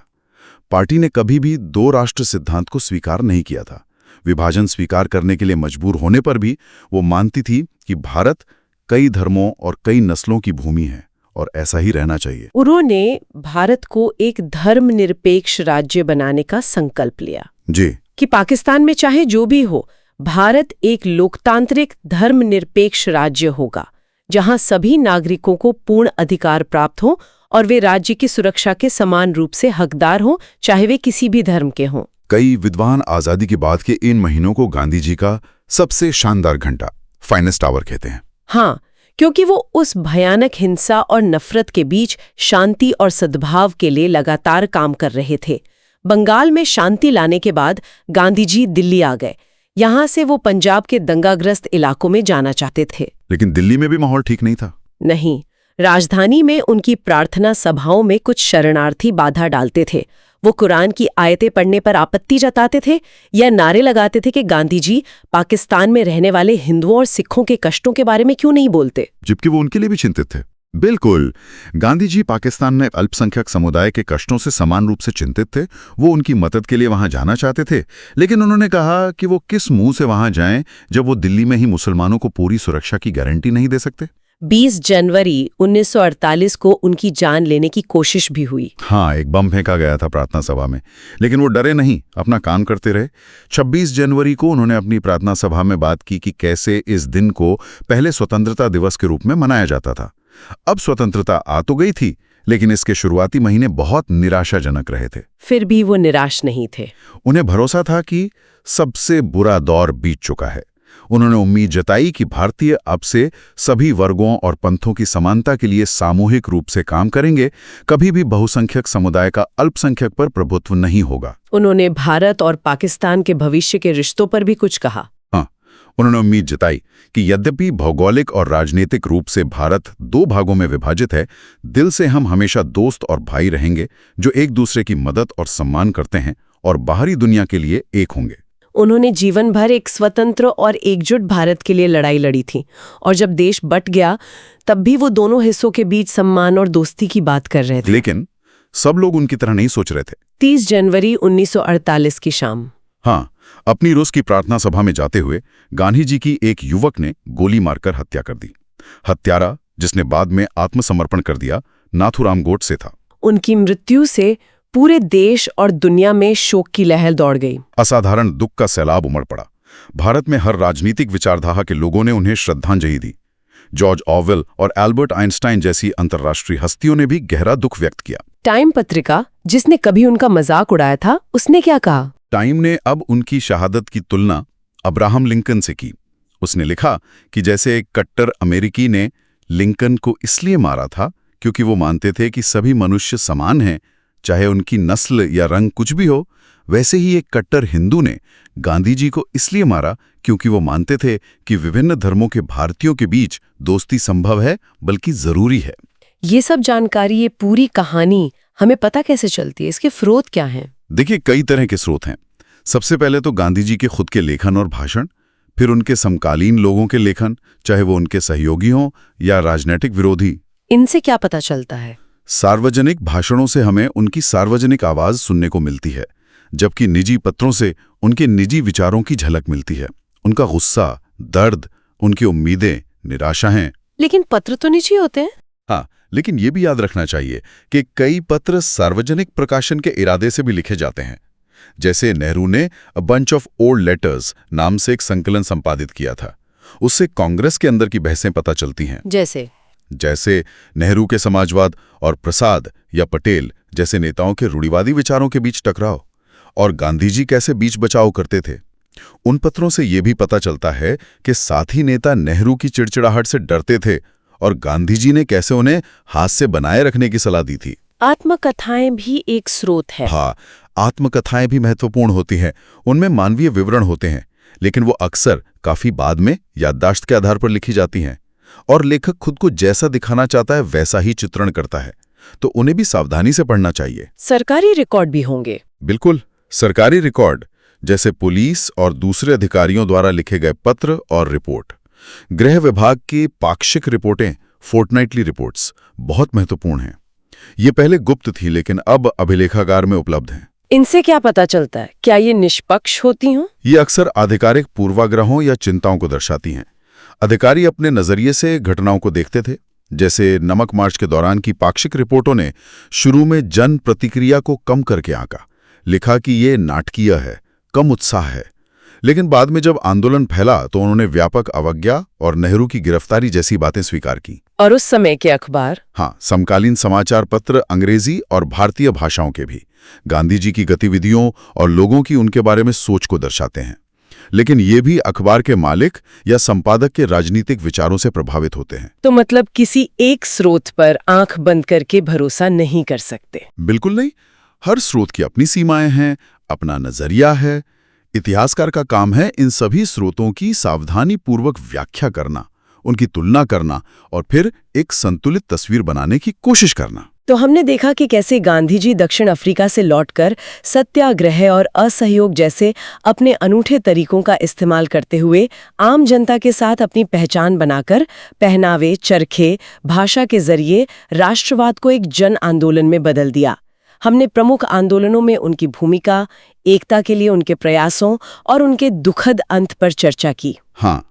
पार्टी ने कभी भी दो राष्ट्र सिद्धांत को स्वीकार नहीं किया था। विभाजन स्वीकार करने के लिए मजबूर होने पर भी वो मानती थी कि भारत कई धर्मों और कई नस्लों की भूमि है और ऐसा ही रहना चाहिए। उन्होंने भारत को एक धर्मनिरपेक्ष राज्य बनाने का संकल्प लिया जी, कि पाकिस्तान में चाहे जो भी हो, भारत एक लोकतांत्रिक धर्मनिरपेक्ष राज्य होगा जहां सभी नागरिकों को पूर्ण अधिकार प्राप्त हो और वे राज्य की सुरक्षा के समान रूप से हकदार हों, चाहे वे किसी भी धर्म के हों। कई विद्वान आजादी के बाद के इन महीनों को गांधी जी का सबसे शानदार घंटा, फाइनेस्ट आवर कहते हैं। हाँ, क्योंकि वो उस भयानक हिंसा और नफरत के बीच शांति और सद्भाव के लिए लगातार काम कर रहे थे। बंगाल में शांति लाने के बाद गांधी जी दिल्ली आ गए। यहाँ से वो पंजाब के दंगाग्रस्त इलाकों में जाना चाहते थे। लेकिन दिल्ली में भी माहौल ठीक नहीं था। नहीं, राजधानी में उनकी प्रार्थना सभाओं में कुछ शरणार्थी बाधा डालते थे। वो कुरान की आयतें पढ़ने पर आपत्ति जताते थे या नारे लगाते थे कि गांधी जी पाकिस्तान में रहने वाले हिंदुओं और सिखों के कष्टों के बारे में क्यों नहीं बोलते, जबकि वो उनके लिए भी चिंतित थे। बिल्कुल, गांधी जी पाकिस्तान में अल्पसंख्यक समुदाय के कष्टों से समान रूप से चिंतित थे। वो उनकी मदद के लिए वहां जाना चाहते थे, लेकिन उन्होंने कहा कि वो किस मुंह से वहां जाएं जब वो दिल्ली में ही मुसलमानों को पूरी सुरक्षा की गारंटी नहीं दे सकते। 20 जनवरी 1948 को उनकी जान लेने की कोशिश भी हुई। हाँ, एक बम फेंका गया था प्रार्थना सभा में, लेकिन वो डरे नहीं, अपना काम करते रहे। 26 जनवरी को उन्होंने अपनी प्रार्थना सभा में बात की कि कैसे इस दिन को पहले स्वतंत्रता दिवस के रूप में मनाया जाता था। अब स्वतंत्रता आ तो गई थी, लेकिन इसके शुरुआती महीने बहुत निराशाजनक रहे थे। फिर भी वो निराश नहीं थे। उन्हें भरोसा था कि सबसे बुरा दौर बीत चुका है। उन्होंने उम्मीद जताई कि भारतीय अब से सभी वर्गों और पंथों की समानता के लिए सामूहिक रूप से काम करेंगे। कभी भी बहुसंख्यक समुदाय का अल्पसंख्यक पर प्रभुत्व नहीं होगा। उन्होंने भारत और पाकिस्तान के भविष्य के रिश्तों पर भी कुछ कहा। हाँ, उन्होंने उम्मीद जताई कि यद्यपि भौगोलिक और राजनीतिक रूप से भारत दो भागों में विभाजित है, दिल से हम हमेशा दोस्त और भाई रहेंगे जो एक दूसरे की मदद और सम्मान करते हैं और बाहरी दुनिया के लिए एक होंगे। उन्होंने जीवन भर एक स्वतंत्र और एकजुट भारत के लिए लड़ाई लड़ी थी, और जब देश बट गया तब भी वो दोनों हिस्सों के बीच सम्मान और दोस्ती की बात कर रहे थे। लेकिन सब लोग उनकी तरह नहीं सोच रहे थे। 30 जनवरी 1948 की शाम, हाँ, अपनी रूस की प्रार्थना सभा में जाते हुए गांधी जी की एक युवक ने गोली मारकर हत्या कर दी। हत्यारा, जिसने बाद में आत्मसमर्पण कर दिया, नाथूराम गोडसे था। उनकी मृत्यु से पूरे देश और दुनिया में शोक की लहर दौड़ गई। असाधारण दुख का सैलाब उमड़ पड़ा। भारत में हर राजनीतिक विचारधारा के लोगों ने उन्हें श्रद्धांजलि दी। जॉर्ज ऑरवेल और एल्बर्ट आइंस्टाइन जैसी अंतर्राष्ट्रीय हस्तियों ने भी गहरा दुख व्यक्त किया। टाइम पत्रिका, जिसने कभी उनका मजाक उड़ाया था, उसने क्या कहा? टाइम ने अब उनकी शहादत की तुलना अब्राहम लिंकन से की। उसने लिखा कि जैसे एक कट्टर अमेरिकी ने लिंकन को इसलिए मारा था क्योंकि वो मानते थे कि सभी मनुष्य समान हैं, चाहे उनकी नस्ल या रंग कुछ भी हो, वैसे ही एक कट्टर हिंदू ने गांधी जी को इसलिए मारा क्योंकि वो मानते थे कि विभिन्न धर्मों के भारतीयों के बीच दोस्ती संभव है, बल्कि जरूरी है। ये सब जानकारी, ये पूरी कहानी हमें पता कैसे चलती है? इसके स्रोत क्या हैं? देखिए, कई तरह के स्रोत हैं। सबसे पहले तो गांधी जी के खुद के लेखन और भाषण, फिर उनके समकालीन लोगों के लेखन, चाहे वो उनके सहयोगी हों या राजनीतिक विरोधी। इनसे क्या पता चलता है? सार्वजनिक भाषणों से हमें उनकी सार्वजनिक आवाज सुनने को मिलती है, जबकि निजी पत्रों से उनके निजी विचारों की झलक मिलती है। उनका गुस्सा, दर्द, उनकी उम्मीदें, निराशाएं। लेकिन पत्र तो निजी होते हैं। हाँ, लेकिन ये भी याद रखना चाहिए कि कई पत्र सार्वजनिक प्रकाशन के इरादे से भी लिखे जाते हैं। जैसे नेहरू ने a bunch of old letters नाम से एक संकलन संपादित किया था। उससे कांग्रेस के अंदर की बहसें पता चलती हैं। जैसे नेहरू के समाजवाद और प्रसाद या पटेल जैसे नेताओं के रूढ़िवादी विचारों के बीच टकराव, और गांधी जी कैसे बीच बचाव करते थे। उन पत्रों से ये भी पता चलता है कि साथी नेता नेहरू की चिड़चिड़ाहट से डरते थे और गांधी जी ने कैसे उन्हें हाथ से बनाए रखने की सलाह दी थी। आत्मकथाएं भी एक स्रोत है। हाँ, आत्मकथाएं भी महत्वपूर्ण होती हैं। उनमें मानवीय विवरण होते हैं, लेकिन वो अक्सर काफी बाद में याददाश्त के आधार पर लिखी जाती हैं, और लेखक खुद को जैसा दिखाना चाहता है वैसा ही चित्रण करता है, तो उन्हें भी सावधानी से पढ़ना चाहिए। सरकारी रिकॉर्ड भी होंगे। बिल्कुल, सरकारी रिकॉर्ड जैसे पुलिस और दूसरे अधिकारियों द्वारा लिखे गए पत्र और रिपोर्ट, गृह विभाग की पाक्षिक रिपोर्टें, फोर्टनाइटली रिपोर्ट्स बहुत महत्वपूर्ण हैं। ये पहले गुप्त थी, लेकिन अब अभिलेखागार में उपलब्ध हैं। इनसे क्या पता चलता है? क्या ये निष्पक्ष होती हों? ये अक्सर आधिकारिक पूर्वाग्रहों या चिंताओं को दर्शाती हैं। अधिकारी अपने नजरिए से घटनाओं को देखते थे। जैसे नमक मार्च के दौरान की पाक्षिक रिपोर्टों ने शुरू में जन प्रतिक्रिया को कम करके आंका, लिखा कि ये नाटकीय है, कम उत्साह है। लेकिन बाद में जब आंदोलन फैला तो उन्होंने व्यापक अवज्ञा और नेहरू की गिरफ्तारी जैसी बातें स्वीकार की। और उस समय के अखबार? हाँ, समकालीन समाचार पत्र अंग्रेजी और भारतीय भाषाओं के भी गांधी जी की गतिविधियों और लोगों की उनके बारे में सोच को दर्शाते हैं। लेकिन ये भी अखबार के मालिक या संपादक के राजनीतिक विचारों से प्रभावित होते हैं। तो मतलब किसी एक स्रोत पर आंख बंद करके भरोसा नहीं कर सकते? बिल्कुल नहीं। हर स्रोत की अपनी सीमाएं हैं, अपना नजरिया है। इतिहासकार का काम है इन सभी स्रोतों की सावधानीपूर्वक व्याख्या करना, उनकी तुलना करना और फिर एक संतुलित तस्वीर बनाने की कोशिश करना। तो हमने देखा कि कैसे गांधी जी दक्षिण अफ्रीका से लौटकर सत्याग्रह और असहयोग जैसे अपने अनूठे तरीकों का इस्तेमाल करते हुए आम जनता के साथ अपनी पहचान बनाकर पहनावे, चरखे, भाषा के जरिए राष्ट्रवाद को एक जन आंदोलन में बदल दिया। हमने प्रमुख आंदोलनों में उनकी भूमिका, एकता के लिए उनके प्रयासों और उनके दुखद अंत पर चर्चा की। हाँ,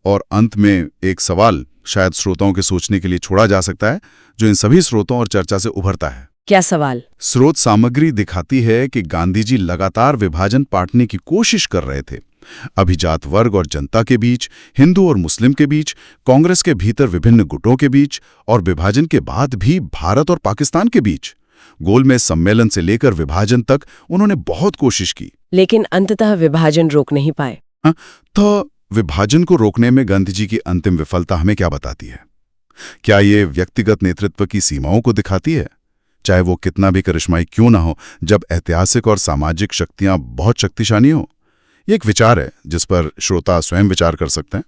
और अंत में एक सवाल शायद श्रोताओं के सोचने के लिए छोड़ा जा सकता है, जो इन सभी स्रोतों और चर्चा से उभरता है। क्या सवाल? स्रोत सामग्री दिखाती है कि गांधी जी लगातार विभाजन पाटने की कोशिश कर रहे थे। अभिजात वर्ग और जनता के बीच, हिंदू और मुस्लिम के बीच, कांग्रेस के भीतर विभिन्न गुटों के बीच, और विभाजन के बाद भी भारत और पाकिस्तान के बीच। गोलमेज सम्मेलन से लेकर विभाजन तक उन्होंने बहुत कोशिश की, लेकिन अंततः विभाजन रोक नहीं पाए। तो विभाजन को रोकने में गांधी जी की अंतिम विफलता हमें क्या बताती है? क्या ये व्यक्तिगत नेतृत्व की सीमाओं को दिखाती है? चाहे वो कितना भी करिश्माई क्यों ना हो, जब ऐतिहासिक और सामाजिक शक्तियां बहुत शक्तिशाली हो। ये एक विचार है जिस पर श्रोता स्वयं विचार कर सकते हैं।